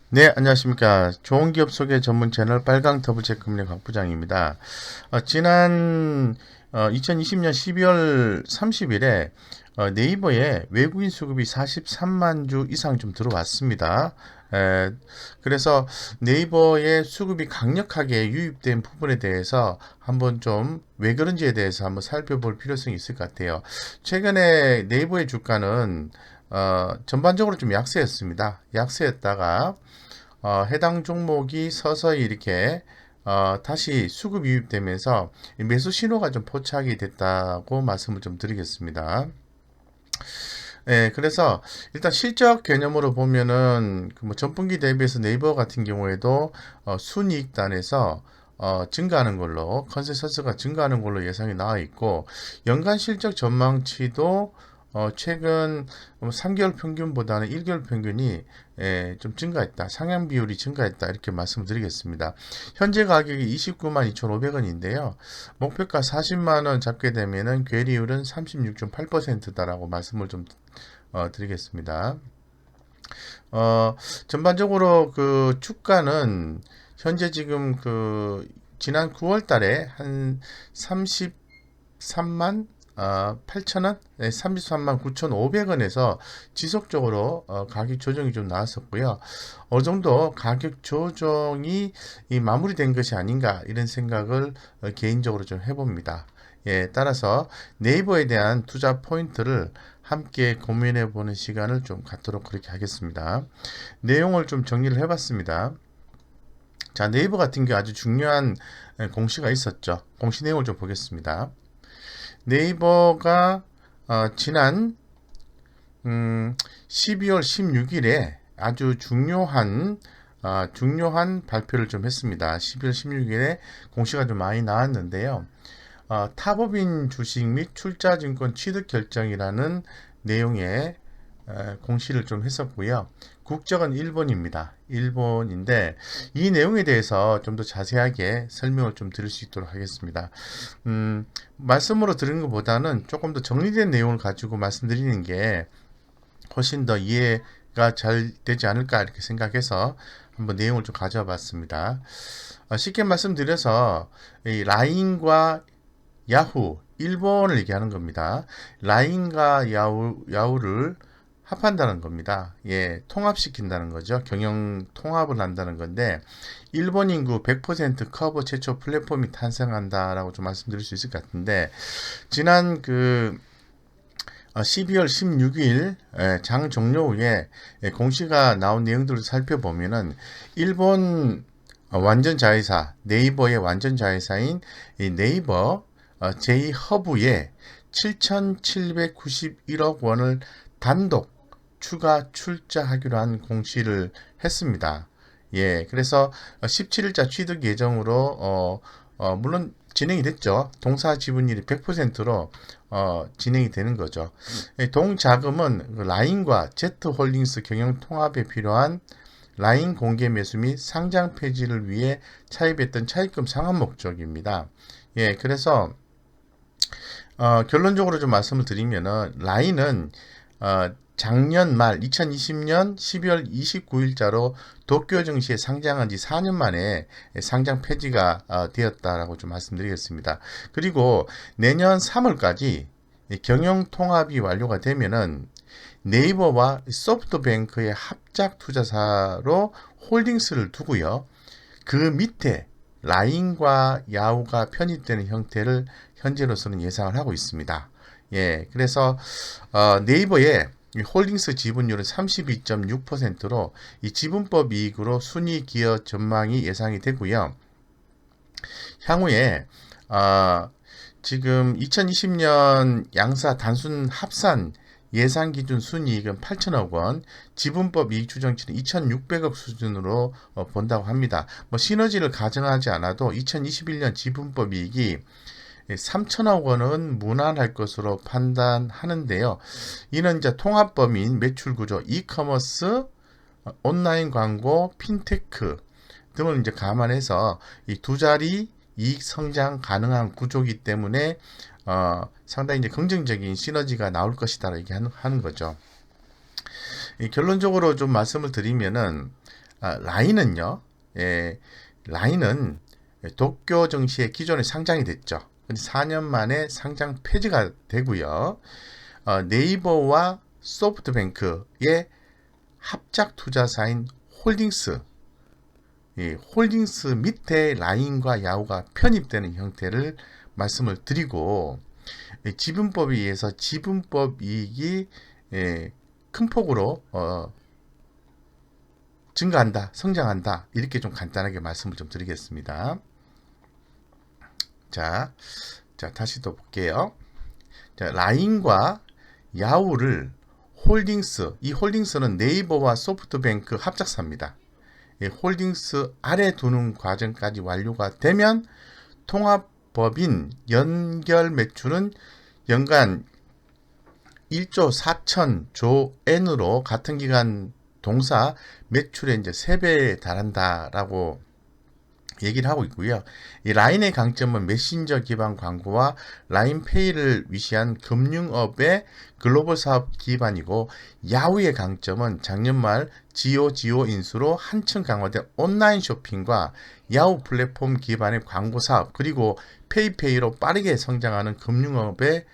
네, 안녕하십니까. 좋은 기업 소개 전문 채널 빨강 더블체크금리 곽 부장입니다. 지난 2020년 12월 30일에 네이버에 외국인 수급이 43만 주 이상 좀 들어왔습니다. 에, 그래서 네이버의 수급이 강력하게 유입된 부분에 대해서 한번 좀 왜 그런지에 대해서 한번 살펴볼 필요성이 있을 것 같아요. 최근에 네이버의 주가는 전반적으로 좀 약세였습니다. 약세였다가 해당 종목이 서서히 이렇게 다시 수급이 유입되면서 매수 신호가 좀 포착이 됐다고 말씀을 좀 드리겠습니다. 예, 그래서 일단 실적 개념으로 보면은 그뭐 전분기 대비해서 네이버 같은 경우에도 순이익단에서 증가하는 걸로 컨센서스가 증가하는 걸로 예상이 나와 있고 연간 실적 전망치도 최근 3개월 평균보다는 1개월 평균이 좀 증가했다. 상향 비율이 증가했다. 이렇게 말씀드리겠습니다. 현재 가격이 29만 2,500원인데요. 목표가 40만 원 잡게 되면은 괴리율은 36.8%다라고 말씀을 좀 드리겠습니다. 어, 전반적으로 그 주가는 현재 지금 그 지난 9월 달에 한 33만 8천원? 네, 33만 9,500원에서 지속적으로 가격 조정이 좀 나왔었고요. 어느 정도 가격 조정이 마무리된 것이 아닌가 이런 생각을 개인적으로 좀 해봅니다. 예, 따라서 네이버에 대한 투자 포인트를 함께 고민해 보는 시간을 좀 갖도록 그렇게 하겠습니다. 내용을 좀 정리를 해봤습니다. 자, 네이버 같은 경우 아주 중요한 공시가 있었죠. 공시 내용을 좀 보겠습니다. 네이버가 지난 12월 16일에 아주 중요한 발표를 좀 했습니다. 12월 16일에 공시가 좀 많이 나왔는데요. 타법인 주식 및 출자증권 취득 결정이라는 내용의 공시를 좀 했었고요. 국적은 일본입니다. 일본인데 이 내용에 대해서 좀 더 자세하게 설명을 좀 드릴 수 있도록 하겠습니다. 말씀으로 드리는 것보다는 조금 더 정리된 내용을 가지고 말씀드리는 게 훨씬 더 이해가 잘 되지 않을까 이렇게 생각해서 한번 내용을 좀 가져와 봤습니다. 쉽게 말씀드려서 이 라인과 야후, 일본을 얘기하는 겁니다. 라인과 야후를 합한다는 겁니다. 예, 통합시킨다는 거죠. 경영 통합을 한다는 건데, 일본 인구 100% 커버 최초 플랫폼이 탄생한다라고 좀 말씀드릴 수 있을 것 같은데, 지난 12월 16일 장 종료 후에 공시가 나온 내용들을 살펴보면은 일본 완전 자회사 네이버의 완전 자회사인 이 네이버 제2허브에 7,791억 원을 단독 추가 출자하기로 한 공시를 했습니다. 예, 그래서 17일자 취득 예정으로 물론 진행이 됐죠. 동사 지분율이 100%로 진행이 되는 거죠. 동자금은 라인과 Z홀딩스 경영 통합에 필요한 라인 공개 매수 및 상장 폐지를 위해 차입했던 차입금 상환 목적입니다. 예, 그래서 결론적으로 좀 말씀을 드리면은 라인은 작년 말 2020년 12월 29일자로 도쿄 증시에 상장한 지 4년 만에 상장 폐지가 되었다라고 좀 말씀드리겠습니다. 그리고 내년 3월까지 경영 통합이 완료가 되면은 네이버와 소프트뱅크의 합작 투자사로 홀딩스를 두고요. 그 밑에 라인과 야후가 편입되는 형태를 현재로서는 예상을 하고 있습니다. 예, 그래서 네이버의 홀딩스 지분율은 32.6%로 이 지분법 이익으로 순위 기여 전망이 예상이 되고요. 향후에 지금 2020년 양사 단순 합산 예상 기준 순이익은 8천억 원, 지분법 이익 추정치는 2,600억 수준으로 본다고 합니다. 뭐 시너지를 가정하지 않아도 2021년 지분법 이익이 3천억 원은 무난할 것으로 판단하는데요. 이는 이제 통합 범위인 매출 구조, 이커머스, 온라인 광고, 핀테크 등을 이제 감안해서 이 두 자리 이익 성장 가능한 구조이기 때문에 상당히 이제 긍정적인 시너지가 나올 것이다 이렇게 하는 거죠. 결론적으로 좀 말씀을 드리면은 라인은요. 라인은 도쿄 증시에 기존에 상장이 됐죠. 근데 4년 만에 상장 폐지가 되고요. 네이버와 소프트뱅크의 합작 투자사인 홀딩스, 이 홀딩스 밑에 라인과 야후가 편입되는 형태를 말씀을 드리고, 지분법에 의해서 지분법 이익이 큰 폭으로 증가한다, 성장한다, 이렇게 좀 간단하게 말씀을 좀 드리겠습니다. 자, 다시 또 볼게요. 자, 라인과 야후를 홀딩스, 이 홀딩스는 네이버와 소프트뱅크 합작사입니다. 홀딩스 아래 두는 과정까지 완료가 되면 통합법인 연결 매출은 연간 1조 4천조 엔으로 같은 기간 동사 매출의 이제 3배에 달한다라고 얘기를 하고 있고요. 이 라인의 강점은 메신저 기반 광고와 라인페이를 위시한 금융업의 글로벌 사업 기반이고, 야후의 강점은 작년 말 지오 인수로 한층 강화된 온라인 쇼핑과 야후 플랫폼 기반의 광고 사업, 그리고 페이페이로 빠르게 성장하는 금융업에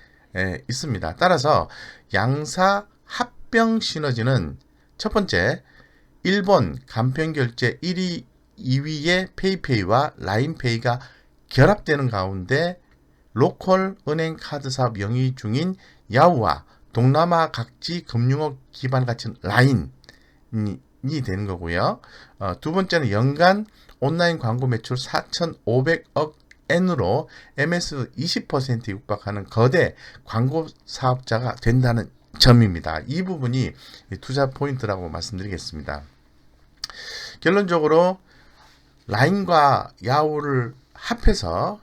있습니다. 따라서 양사 합병 시너지는 첫 번째, 일본 간편결제 1위 2위의 페이페이와 라인페이가 결합되는 가운데 로컬 은행 카드 사업 영위 중인 야후와 동남아 각지 금융업 기반 갖춘 라인이 되는 거고요. 두 번째는 연간 온라인 광고 매출 4,500억 엔으로 MS 20%에 육박하는 거대 광고 사업자가 된다는 점입니다. 이 부분이 투자 포인트라고 말씀드리겠습니다. 결론적으로 라인과 야후를 합해서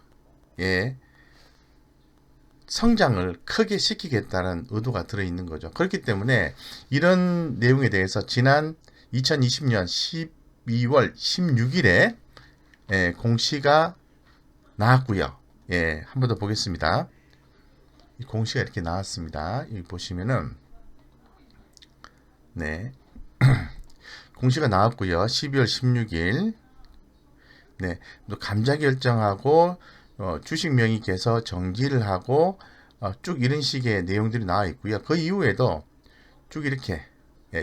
성장을 크게 시키겠다는 의도가 들어있는 거죠. 그렇기 때문에 이런 내용에 대해서 지난 2020년 12월 16일에 공시가 나왔고요. 한 번 더 보겠습니다. 이 공시가 이렇게 나왔습니다. 여기 보시면은 공시가 나왔고요. 12월 16일 또 감자 결정하고 주식 명의께서 정지를 하고 쭉 이런 식의 내용들이 나와 있고요. 그 이후에도 쭉 이렇게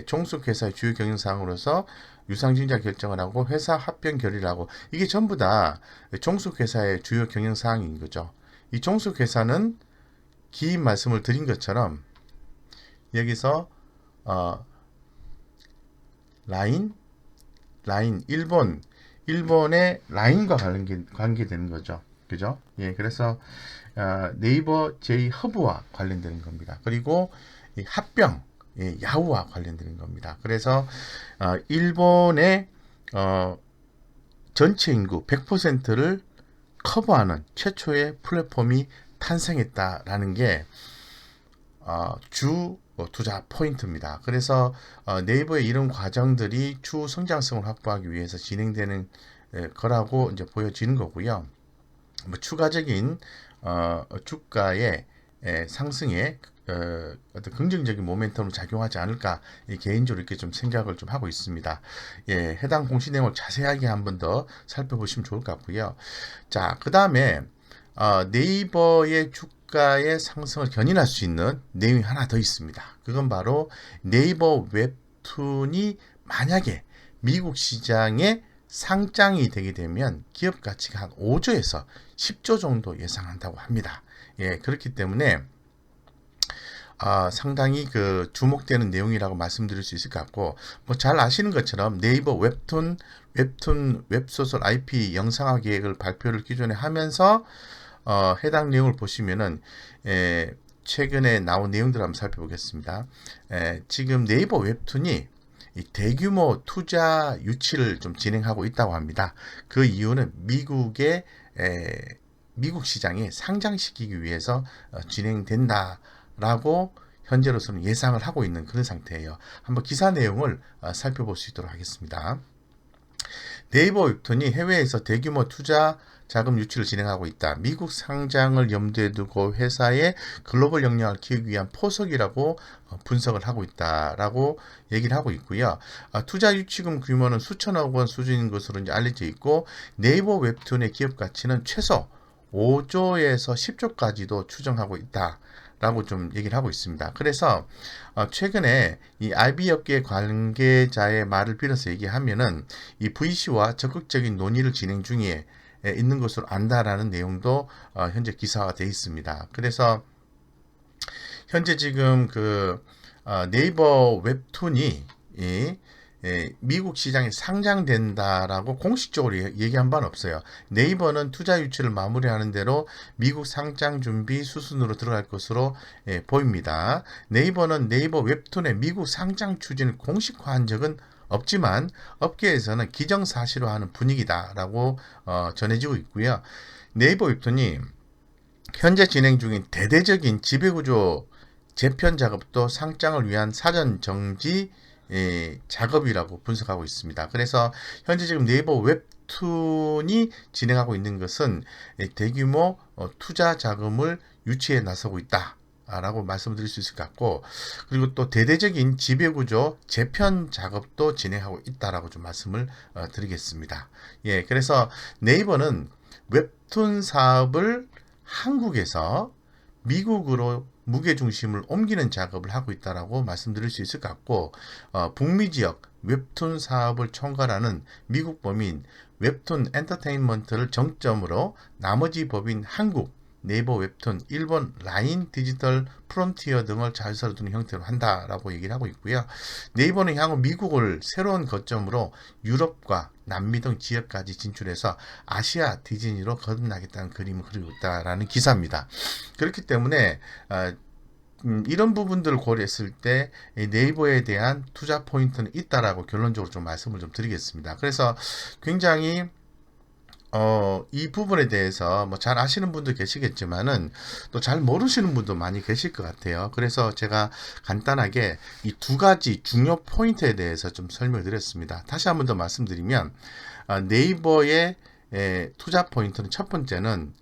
종속회사의 주요 경영사항으로서 유상증자 결정을 하고 회사 합병 결의를 하고, 이게 전부 다 종속회사의 주요 경영사항인 거죠. 이 종속회사는 긴 말씀을 드린 것처럼 여기서 라인 일본의 라인과 관계되는 거죠. 그죠? 그래서 네이버 J-허브와 관련되는 겁니다. 그리고 이 합병, 야후와 관련되는 겁니다. 그래서 일본의 전체 인구 100%를 커버하는 최초의 플랫폼이 탄생했다라는 게 주 투자 포인트입니다. 그래서 네이버의 이런 과정들이 추후 성장성을 확보하기 위해서 진행되는 거라고 이제 보여지는 거고요. 뭐 추가적인 주가의 상승에 어떤 긍정적인 모멘텀을 작용하지 않을까, 개인적으로 이렇게 좀 생각을 좀 하고 있습니다. 해당 공시 내용을 자세하게 한번 더 살펴보시면 좋을 것 같고요. 자, 그 다음에 네이버의 주가의 상승을 견인할 수 있는 내용이 하나 더 있습니다. 그건 바로 네이버 웹툰이 만약에 미국 시장에 상장이 되게 되면 기업 가치가 한 5조에서 10조 정도 예상한다고 합니다. 그렇기 때문에 상당히 주목되는 내용이라고 말씀드릴 수 있을 것 같고, 뭐 잘 아시는 것처럼 네이버 웹툰 웹소설 IP 영상화 계획을 발표를 기존에 하면서 해당 내용을 보시면은 최근에 나온 내용들을 한번 살펴보겠습니다. 지금 네이버 웹툰이 이 대규모 투자 유치를 좀 진행하고 있다고 합니다. 그 이유는 미국 시장에 상장시키기 위해서 진행된다라고 현재로서는 예상을 하고 있는 그런 상태예요. 한번 기사 내용을 살펴볼 수 있도록 하겠습니다. 네이버 웹툰이 해외에서 대규모 투자 자금 유치를 진행하고 있다. 미국 상장을 염두에 두고 회사의 글로벌 역량을 키우기 위한 포석이라고 분석을 하고 있다라고 얘기를 하고 있고요. 투자 유치금 규모는 수천억 원 수준인 것으로 이제 알려져 있고 네이버 웹툰의 기업 가치는 최소 5조에서 10조까지도 추정하고 있다. 라고 좀 얘기를 하고 있습니다. 그래서 최근에 이 IB 업계 관계자의 말을 빌어서 얘기하면은 이 VC와 적극적인 논의를 진행 중에 있는 것으로 안다라는 내용도 현재 기사화 되어 있습니다. 그래서 현재 지금 그 네이버 웹툰이 미국 시장에 상장된다라고 공식적으로 얘기한 바는 없어요. 네이버는 투자 유치를 마무리하는 대로 미국 상장 준비 수순으로 들어갈 것으로 보입니다. 네이버는 네이버 웹툰의 미국 상장 추진을 공식화한 적은 없지만 업계에서는 기정사실화하는 분위기다라고 전해지고 있고요. 네이버 웹툰이 현재 진행 중인 대대적인 지배구조 재편 작업도 상장을 위한 사전 정지 작업이라고 분석하고 있습니다. 그래서 현재 지금 네이버 웹툰이 진행하고 있는 것은 대규모 투자 자금을 유치에 나서고 있다. 라고 말씀드릴 수 있을 것 같고, 그리고 또 대대적인 지배구조 재편 작업도 진행하고 있다라고 좀 말씀을 드리겠습니다. 예, 그래서 네이버는 웹툰 사업을 한국에서 미국으로 무게중심을 옮기는 작업을 하고 있다라고 말씀드릴 수 있을 것 같고, 북미 지역 웹툰 사업을 총괄하는 미국 법인 웹툰 엔터테인먼트를 정점으로 나머지 법인 한국, 네이버 웹툰, 일본 라인 디지털 프론티어 등을 자회사로 두는 형태로 한다라고 얘기를 하고 있고요. 네이버는 향후 미국을 새로운 거점으로 유럽과 남미 등 지역까지 진출해서 아시아 디즈니로 거듭나겠다는 그림을 그리고 있다라는 기사입니다. 그렇기 때문에 이런 부분들을 고려했을 때 네이버에 대한 투자 포인트는 있다라고 결론적으로 좀 말씀을 좀 드리겠습니다. 그래서 굉장히 이 부분에 대해서 뭐 잘 아시는 분도 계시겠지만은 또 잘 모르시는 분도 많이 계실 것 같아요. 그래서 제가 간단하게 이 두 가지 중요 포인트에 대해서 좀 설명을 드렸습니다. 다시 한번 더 말씀드리면 네이버의 투자 포인트는 첫 번째는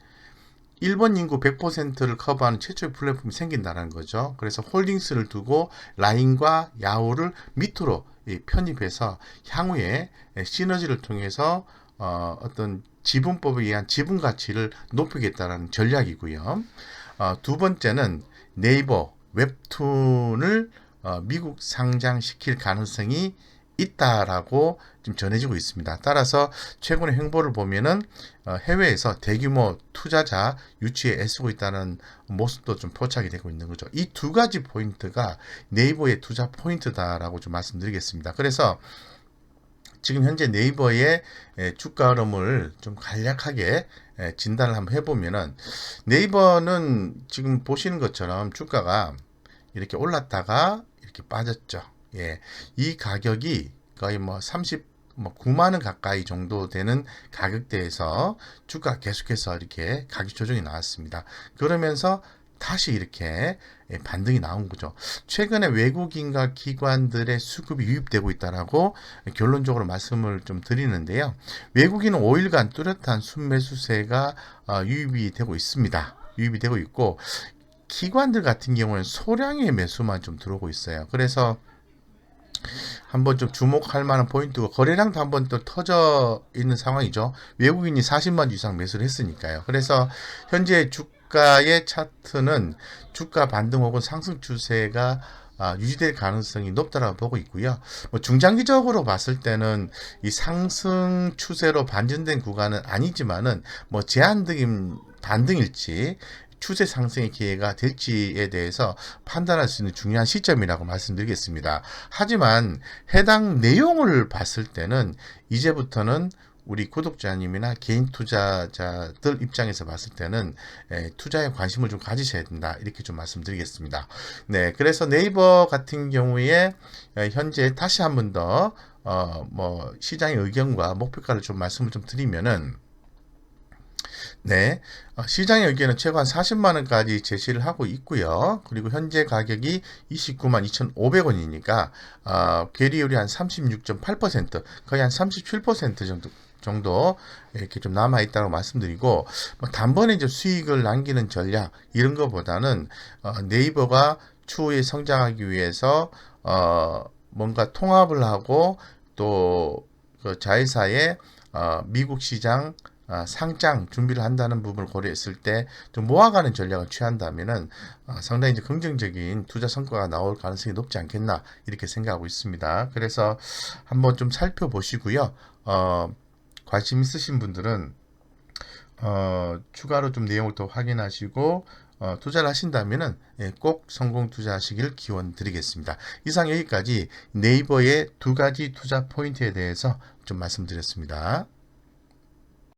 일본 인구 100%를 커버하는 최초의 플랫폼이 생긴다는 거죠. 그래서 홀딩스를 두고 라인과 야후를 밑으로 편입해서 향후에 시너지를 통해서 어떤 지분법에 의한 지분 가치를 높이겠다는 전략이고요. 두 번째는 네이버 웹툰을 미국 상장시킬 가능성이 있다라고 지금 전해지고 있습니다. 따라서 최근의 행보를 보면은 해외에서 대규모 투자자 유치에 애쓰고 있다는 모습도 좀 포착이 되고 있는 거죠. 이 두 가지 포인트가 네이버의 투자 포인트다라고 좀 말씀드리겠습니다. 그래서 지금 현재 네이버의 주가 흐름을 좀 간략하게 진단을 한번 해보면은 네이버는 지금 보시는 것처럼 주가가 이렇게 올랐다가 이렇게 빠졌죠. 예, 이 가격이 거의 뭐 9만 원 가까이 정도 되는 가격대에서 주가 계속해서 이렇게 가격 조정이 나왔습니다. 그러면서 다시 이렇게 반등이 나온 거죠. 최근에 외국인과 기관들의 수급이 유입되고 있다라고 결론적으로 말씀을 좀 드리는데요. 외국인은 5일간 뚜렷한 순매수세가 유입이 되고 있습니다. 유입이 되고 있고 기관들 같은 경우는 소량의 매수만 좀 들어오고 있어요. 그래서 한번 좀 주목할 만한 포인트고 거래량도 한번 또 터져 있는 상황이죠. 외국인이 40만 주 이상 매수를 했으니까요. 그래서 현재 주가의 차트는 주가 반등 혹은 상승 추세가 유지될 가능성이 높다라고 보고 있고요. 뭐 중장기적으로 봤을 때는 이 상승 추세로 반전된 구간은 아니지만은 뭐 제한적인 반등일지 추세 상승의 기회가 될지에 대해서 판단할 수 있는 중요한 시점이라고 말씀드리겠습니다. 하지만 해당 내용을 봤을 때는 이제부터는 우리 구독자님이나 개인 투자자들 입장에서 봤을 때는 투자에 관심을 좀 가지셔야 된다. 이렇게 좀 말씀드리겠습니다. 네, 그래서 네이버 같은 경우에 현재 다시 한 번 더 뭐 시장의 의견과 목표가를 좀 말씀을 좀 드리면은 네, 시장의 의견은 최고한 40만 원까지 제시를 하고 있고요. 그리고 현재 가격이 29만 2,500원이니까 괴리율이 한 36.8%, 거의 한 37% 정도 이렇게 좀 남아 있다고 말씀드리고, 뭐 단번에 이제 수익을 남기는 전략 이런 것보다는 네이버가 추후에 성장하기 위해서 뭔가 통합을 하고 또 그 자회사의 미국 시장 상장 준비를 한다는 부분을 고려했을 때 좀 모아가는 전략을 취한다면은 상당히 이제 긍정적인 투자 성과가 나올 가능성이 높지 않겠나 이렇게 생각하고 있습니다. 그래서 한번 좀 살펴보시고요. 관심 있으신 분들은 추가로 좀 내용을 더 확인하시고 투자를 하신다면은 꼭 성공 투자하시길 기원 드리겠습니다. 이상 여기까지 네이버의 두 가지 투자 포인트에 대해서 좀 말씀드렸습니다.